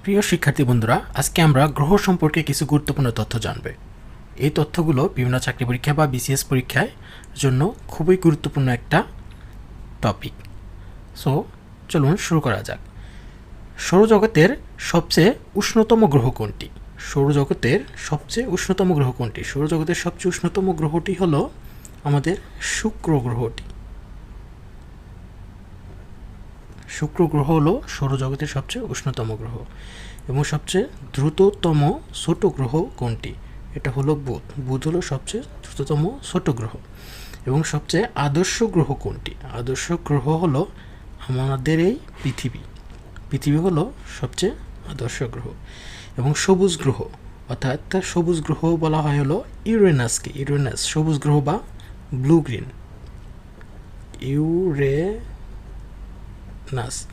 প্রিয় শিক্ষার্থী বন্ধুরা, আজকে আমরা গ্রহ সম্পর্কে কিছু গুরুত্বপূর্ণ তথ্য জানবে। এই তথ্যগুলো বিভিন্ন চাকরি পরীক্ষা বা বিসিএস পরীক্ষার জন্য খুবই গুরুত্বপূর্ণ একটা টপিক। সো চলুন শুরু করা যাক। সৌরজগতের সবচেয়ে উষ্ণতম গ্রহ কোনটি? সৌরজগতের সবচেয়ে উষ্ণতম গ্রহ কোনটি? সৌরজগতের সবচেয়ে উষ্ণতম গ্রহটি হলো আমাদের শুক্র গ্রহটি। শুক্র গ্রহ হলো সৌরজগতের সবচেয়ে উষ্ণতম গ্রহ। এবং সবচেয়ে দ্রুততম ছোট গ্রহ কোনটি? এটা হলো বুধ। বুধ হলো সবচেয়ে দ্রুততম ছোট গ্রহ। এবং সবচেয়ে আদর্শ গ্রহ কোনটি? আদর্শ গ্রহ হলো আমাদের এই পৃথিবী। পৃথিবী হলো সবচেয়ে আদর্শ গ্রহ। এবং সবুজ গ্রহ, অর্থাৎ সবুজ গ্রহ বলা হয় হলো ইউরেনাসকে। ইউরেনাস সবুজ গ্রহ বা ব্লু গ্রিন। ইউরেনাস